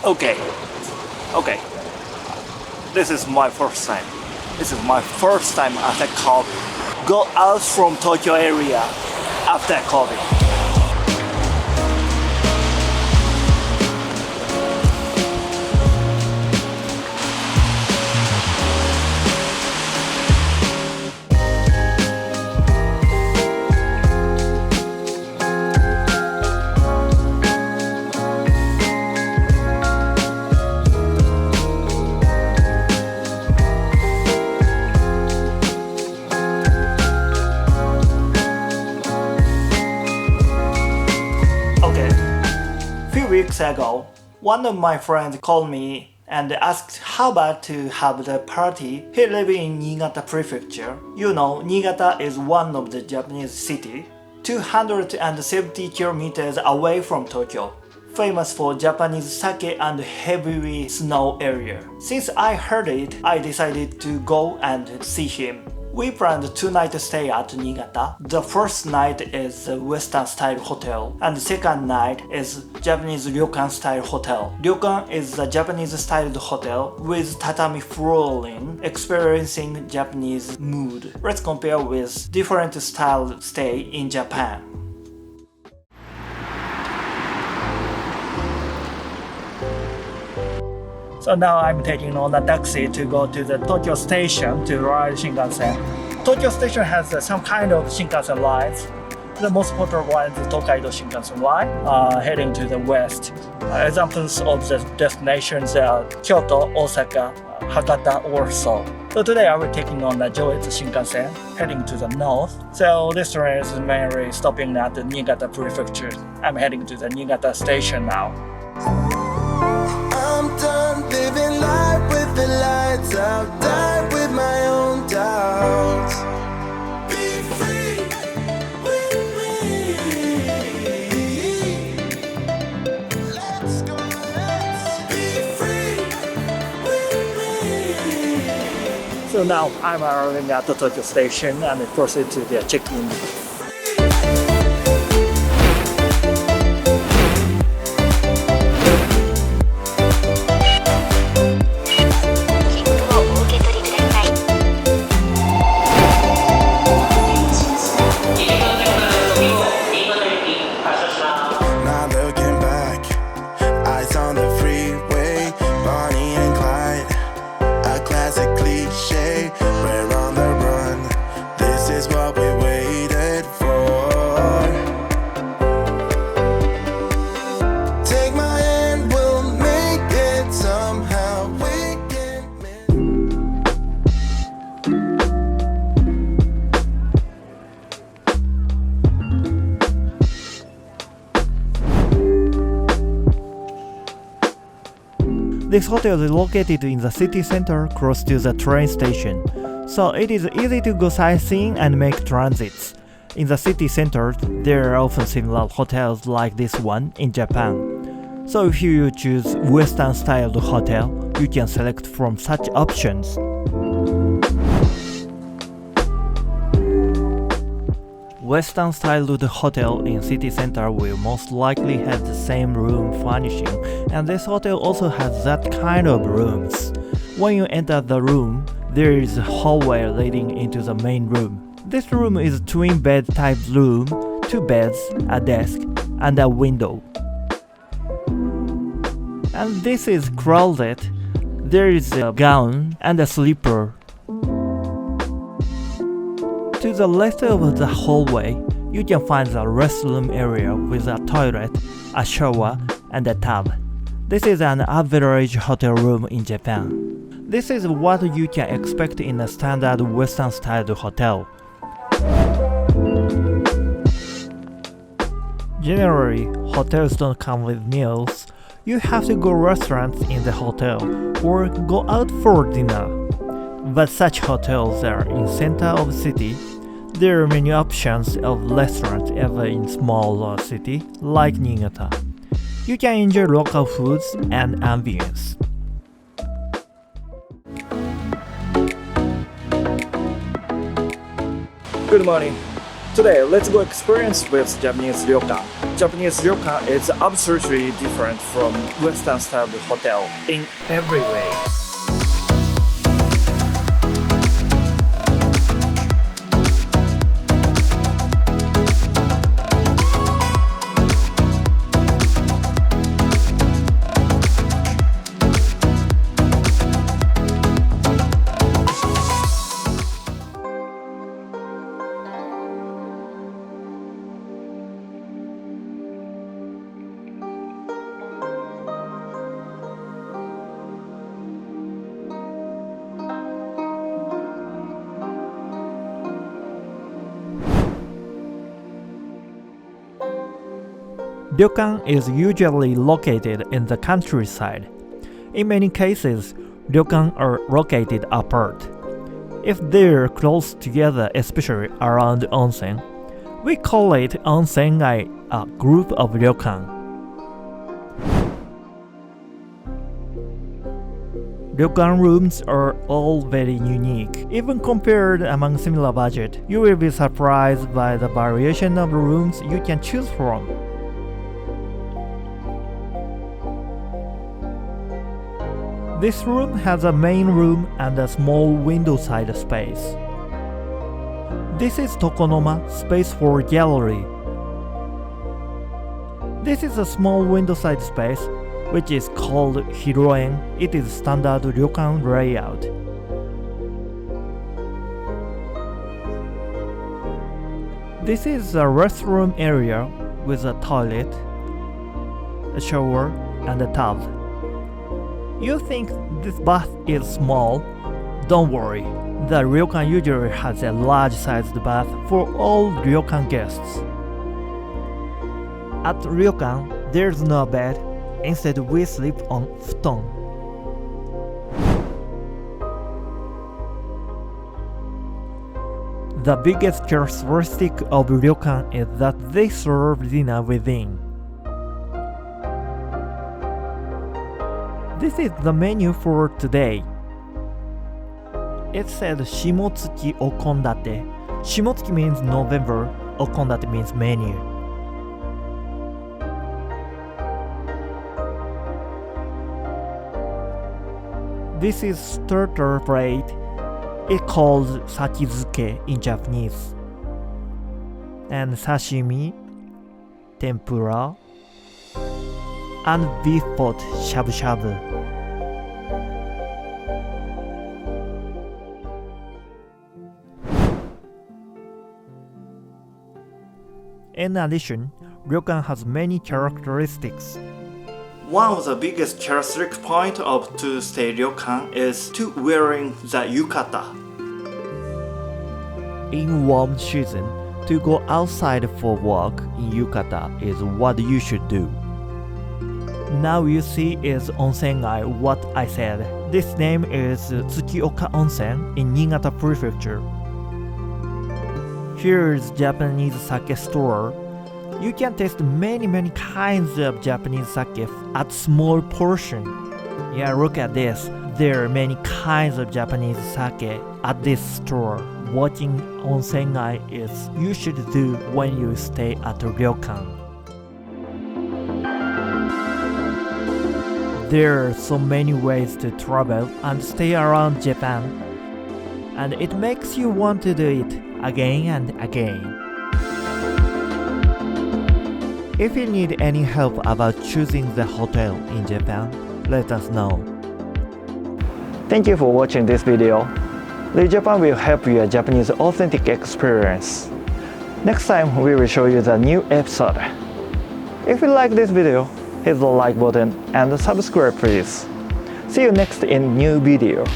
Okay, okay. This is my first time. This is my first time after COVID. Go out from Tokyo area after COVID. Weeks ago, one of my friends called me and asked how about to have the party. He lives in Niigata prefecture. You know, Niigata is one of the Japanese city, 270 kilometers away from Tokyo, famous for Japanese sake and heavy snow area. Since I heard it, I decided to go and see him. We planned 2 night stay at Niigata. The first night is a Western style hotel and the second night is Japanese Ryokan style hotel. Ryokan is a Japanese styled hotel with tatami flooring, experiencing Japanese mood. Let's compare with different style stay in Japan. So now I'm taking on a taxi to go to the Tokyo station to ride Shinkansen. Tokyo station has some kind of Shinkansen lines. The most popular one is the Tokaido Shinkansen line, heading to the west. Examples of the destinations are Kyoto, Osaka, Hakata, or Seoul. So today I will taking on the Joetsu Shinkansen, heading to the north. So this train is mainly stopping at the Niigata prefecture. I'm heading to the Niigata station now. I'm done living life with the lights out, die with my own doubts. Be free with me. Let's go, let's be free with me. So now I'm arriving at the Tokyo station and proceed to the check-in. This hotel is located in the city center close to the train station, so it is easy to go sightseeing and make transits. In the city center, there are often similar hotels like this one in Japan. So if you choose Western styled hotel, you can select from such options. Western styled hotel in city center will most likely have the same room furnishing, and this hotel also has that kind of rooms. When you enter the room, there is a hallway leading into the main room. This room is a twin bed type room, 2 beds, a desk, and a window. And this is closet. There is a gown and a slipper. To the left of the hallway, you can find the restroom area with a toilet, a shower, and a tub. This is an average hotel room in Japan. This is what you can expect in a standard Western-styled hotel. Generally, hotels don't come with meals. You have to go restaurants in the hotel or go out for dinner. But such hotels are in center of city. There are many options of restaurants ever in smaller city like Niigata. You can enjoy local foods and ambience. Good morning. Today, let's go experience with Japanese Ryokan. Japanese Ryokan is absolutely different from Western style hotel in every way. Ryokan is usually located in the countryside. In many cases, ryokan are located apart. If they're close together, especially around onsen, we call it onsengai, a group of ryokan. Ryokan rooms are all very unique. Even compared among similar budget, you will be surprised by the variation of rooms you can choose from. This room has a main room and a small window side space. This is Tokonoma, space for gallery. This is a small window side space, which is called Hiroen. It is standard ryokan layout. This is a restroom area with a toilet, a shower, and a tub. You think this bath is small? Don't worry, the ryokan usually has a large-sized bath for all ryokan guests. At ryokan, there's no bed, instead we sleep on futon. The biggest characteristic of ryokan is that they serve dinner within. This is the menu for today. It said Shimotsuki Okondate. Shimotsuki means November, Okondate means menu. This is starter plate. It calls sakizuke in Japanese. And sashimi, tempura, and beef pot shabu-shabu. In addition, ryokan has many characteristics. One of the biggest characteristic points of to stay ryokan is to wearing the yukata. In warm season, to go outside for walk in yukata is what you should do. Now you see is onsengai what I said. This name is Tsukioka Onsen in Niigata prefecture. Here is Japanese sake store. You can taste many kinds of Japanese sake at small portion. Yeah, look at this. There are many kinds of Japanese sake at this store. Watching onsengai is you should do when you stay at a ryokan. There are so many ways to travel and stay around Japan, and it makes you want to do it again and again. If you need any help about choosing the hotel in Japan, let us know. Thank you for watching this video. LIL JAPAN will help you a Japanese authentic experience. Next time we will show you the new episode. If you like this video, hit the like button and subscribe please. See you next in new video.